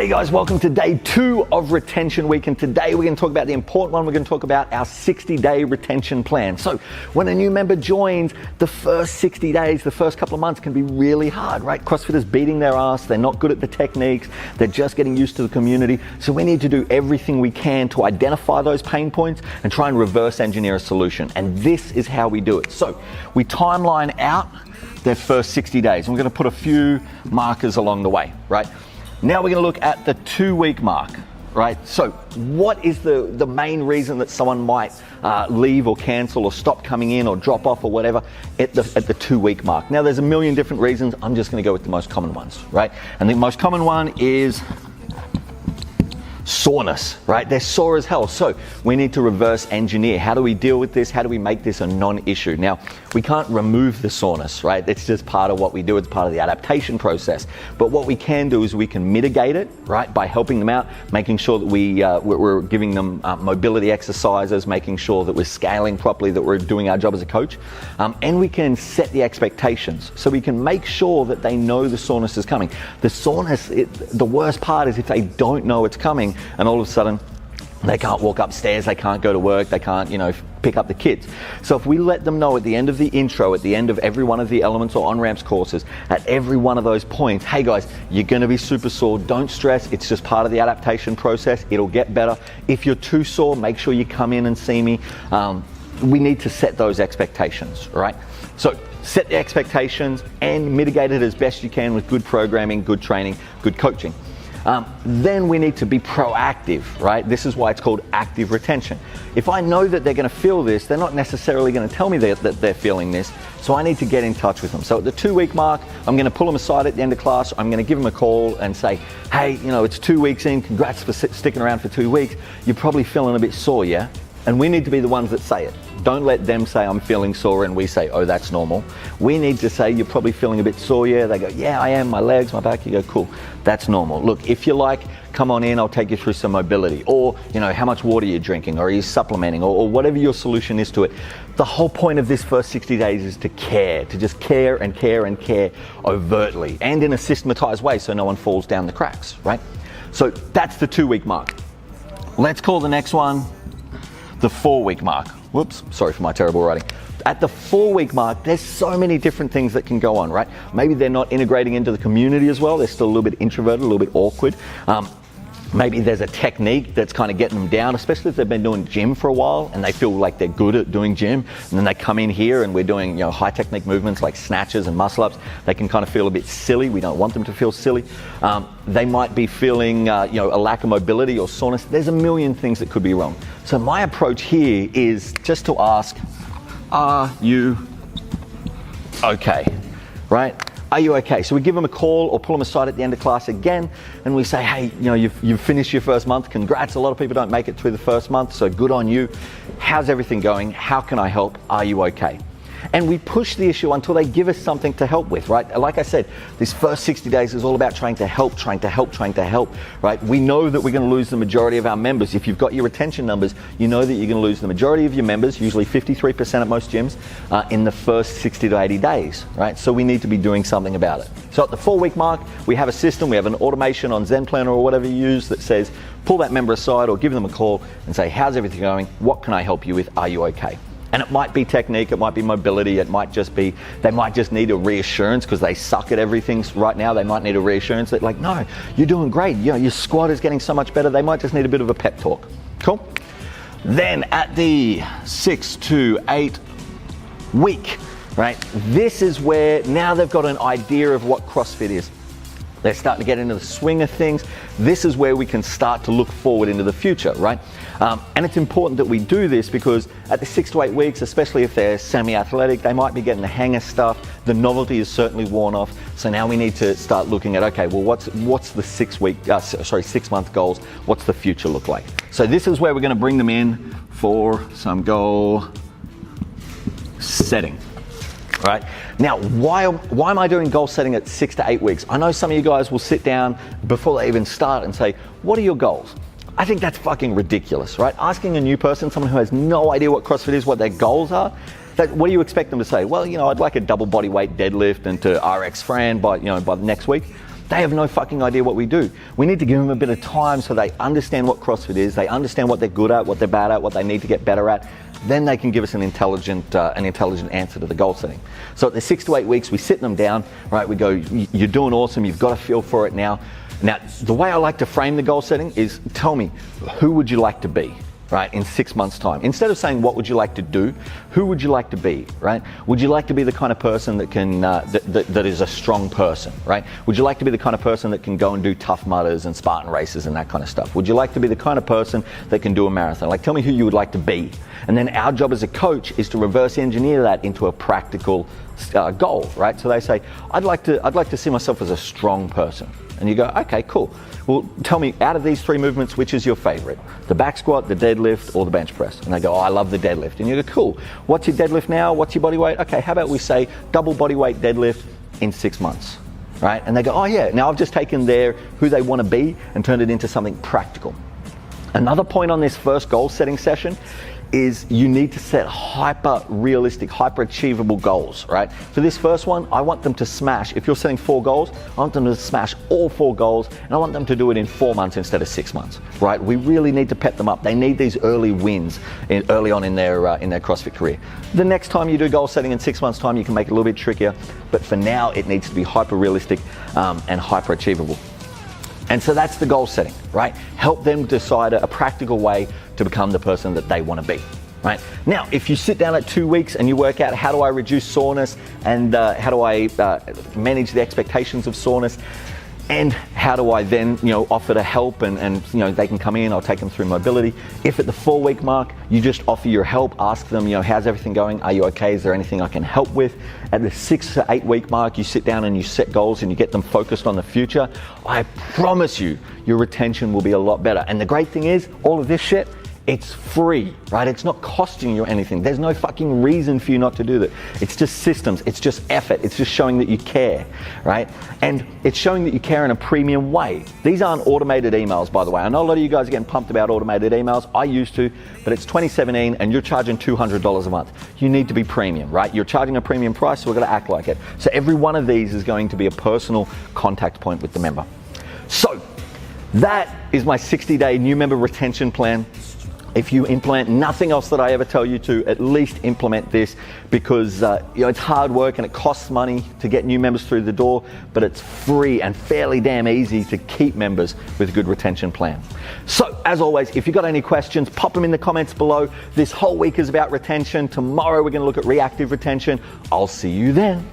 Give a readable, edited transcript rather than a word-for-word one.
Hey guys, welcome to day 2 of Retention Week, and today we're going to talk about the important one. We're going to talk about our 60-day retention plan. So when a new member joins, the first 60 days, the first couple of months can be really hard, right? CrossFitters beating their ass, they're not good at the techniques, they're just getting used to the community. So we need to do everything we can to identify those pain points and try and reverse engineer a solution. And this is how we do it. So we timeline out their first 60 days, and we're going to put a few markers along the way, right? Now we're going to look at the 2-week mark, right? So what is the main reason that someone might leave or cancel or stop coming in or drop off or whatever at the 2-week mark? Now there's a million different reasons. I'm just going to go with the most common ones, right? And the most common one is soreness, right? They're sore as hell. So we need to reverse engineer. How do we deal with this? How do we make this a non-issue? Now, we can't remove the soreness, right? It's just part of what we do. It's part of the adaptation process. But what we can do is we can mitigate it, right? By helping them out, making sure that we're giving them mobility exercises, making sure that we're scaling properly, that we're doing our job as a coach. And we can set the expectations. So we can make sure that they know the soreness is coming. The soreness, the worst part is if they don't know it's coming, and all of a sudden they can't walk upstairs, they can't go to work, they can't, pick up the kids. So if we let them know at the end of the intro, at the end of every one of the elements or on-ramps courses, at every one of those points, hey guys, you're gonna be super sore, don't stress, it's just part of the adaptation process, it'll get better. If you're too sore, make sure you come in and see me. We need to set those expectations, right? So set the expectations and mitigate it as best you can with good programming, good training, good coaching. Then we need to be proactive, right? This is why it's called active retention. If I know that they're going to feel this, they're not necessarily going to tell me that they're feeling this, so I need to get in touch with them. So at the 2-week mark, I'm going to pull them aside at the end of class, I'm going to give them a call and say, hey, it's 2 weeks in, congrats for sticking around for 2 weeks, you're probably feeling a bit sore, yeah? And we need to be the ones that say it. Don't let them say, I'm feeling sore, and we say, oh, that's normal. We need to say, you're probably feeling a bit sore, yeah? They go, yeah, I am, my legs, my back. You go, cool, that's normal. Look, if you like, come on in, I'll take you through some mobility. Or, how much water you're drinking, or are you supplementing, or whatever your solution is to it. The whole point of this first 60 days is to care, to just care and care and care overtly, and in a systematized way so no one falls down the cracks, right? So that's the 2-week mark. Let's call the next one the 4-week mark. Whoops, sorry for my terrible writing. At the 4-week mark, there's so many different things that can go on, right? Maybe they're not integrating into the community as well. They're still a little bit introverted, a little bit awkward. Maybe there's a technique that's kind of getting them down, especially if they've been doing gym for a while and they feel like they're good at doing gym. And then they come in here and we're doing high technique movements like snatches and muscle ups. They can kind of feel a bit silly. We don't want them to feel silly. They might be feeling a lack of mobility or soreness. There's a million things that could be wrong. So my approach here is just to ask, are you okay, right? Are you okay? So we give them a call or pull them aside at the end of class again, and we say, hey, you've finished your first month. Congrats. A lot of people don't make it through the first month, so good on you. How's everything going? How can I help? Are you okay? And we push the issue until they give us something to help with, right? Like I said, this first 60 days is all about trying to help, right? We know that we're going to lose the majority of our members. If you've got your retention numbers, you know that you're going to lose the majority of your members, usually 53% at most gyms, in the first 60 to 80 days, right? So we need to be doing something about it. So at the 4-week mark, we have a system, we have an automation on Zen Planner or whatever you use that says, pull that member aside or give them a call and say, how's everything going? What can I help you with? Are you okay? And it might be technique, it might be mobility, it might just be, they might just need a reassurance because they suck at everything right now. They might need a reassurance that like, no, you're doing great. Your squat is getting so much better. They might just need a bit of a pep talk. Cool? Then at the 6 to 8 week, right? This is where now they've got an idea of what CrossFit is. They're starting to get into the swing of things. This is where we can start to look forward into the future, right? And it's important that we do this because at the 6 to 8 weeks, especially if they're semi-athletic, they might be getting the hang of stuff. The novelty is certainly worn off. So now we need to start looking at, okay, well, what's the 6 month goals? What's the future look like? So this is where we're going to bring them in for some goal setting. Right? Now, why am I doing goal setting at 6 to 8 weeks? I know some of you guys will sit down before they even start and say, what are your goals? I think that's fucking ridiculous, right? Asking a new person, someone who has no idea what CrossFit is, what their goals are, what do you expect them to say? Well, I'd like a double body weight deadlift and to RX Fran by the next week. They have no fucking idea what we do. We need to give them a bit of time so they understand what CrossFit is, they understand what they're good at, what they're bad at, what they need to get better at. Then they can give us an intelligent answer to the goal setting. So at the 6 to 8 weeks, we sit them down, right? We go, you're doing awesome, you've got a feel for it now. Now, the way I like to frame the goal setting is, tell me, who would you like to be? Right, in 6 months' time. Instead of saying what would you like to do, who would you like to be, right? Would you like to be the kind of person that can that is a strong person, right? Would you like to be the kind of person that can go and do Tough Mudders and Spartan races and that kind of stuff? Would you like to be the kind of person that can do a marathon? Like, tell me who you would like to be. And then our job as a coach is to reverse engineer that into a practical goal, right? So they say, I'd like to see myself as a strong person. And you go, okay, cool. Well, tell me, out of these 3 movements, which is your favorite? The back squat, the deadlift, or the bench press? And they go, oh, I love the deadlift. And you go, cool. What's your deadlift now? What's your body weight? Okay, how about we say double body weight deadlift in 6 months, right? And they go, oh yeah, now I've just taken who they want to be and turned it into something practical. Another point on this first goal setting session is you need to set hyper realistic, hyper achievable goals, right? For this first one, I want them to smash, if you're setting 4 goals, I want them to smash all 4 goals, and I want them to do it in 4 months instead of 6 months, right? We really need to pep them up. They need these early wins early on in their CrossFit career. The next time you do goal setting in 6 months' time, you can make it a little bit trickier, but for now, it needs to be hyper realistic and hyper achievable. And so that's the goal setting, right? Help them decide a practical way to become the person that they want to be, right? Now, if you sit down at 2 weeks and you work out how do I reduce soreness and how do I manage the expectations of soreness, and how do I then, offer to help and they can come in, I'll take them through mobility. If at the 4-week mark, you just offer your help, ask them, how's everything going? Are you okay? Is there anything I can help with? At the 6 to 8 week mark, you sit down and you set goals and you get them focused on the future. I promise you, your retention will be a lot better. And the great thing is, all of this shit, it's free, right? It's not costing you anything. There's no fucking reason for you not to do that. It's just systems, it's just effort, it's just showing that you care, right? And it's showing that you care in a premium way. These aren't automated emails, by the way. I know a lot of you guys are getting pumped about automated emails. I used to, but it's 2017 and you're charging $200 a month. You need to be premium, right? You're charging a premium price, so we're gonna act like it. So every one of these is going to be a personal contact point with the member. So that is my 60-day new member retention plan. If you implement nothing else that I ever tell you to, at least implement this, because it's hard work and it costs money to get new members through the door, but it's free and fairly damn easy to keep members with a good retention plan. So as always, if you've got any questions, pop them in the comments below. This whole week is about retention. Tomorrow we're going to look at reactive retention. I'll see you then.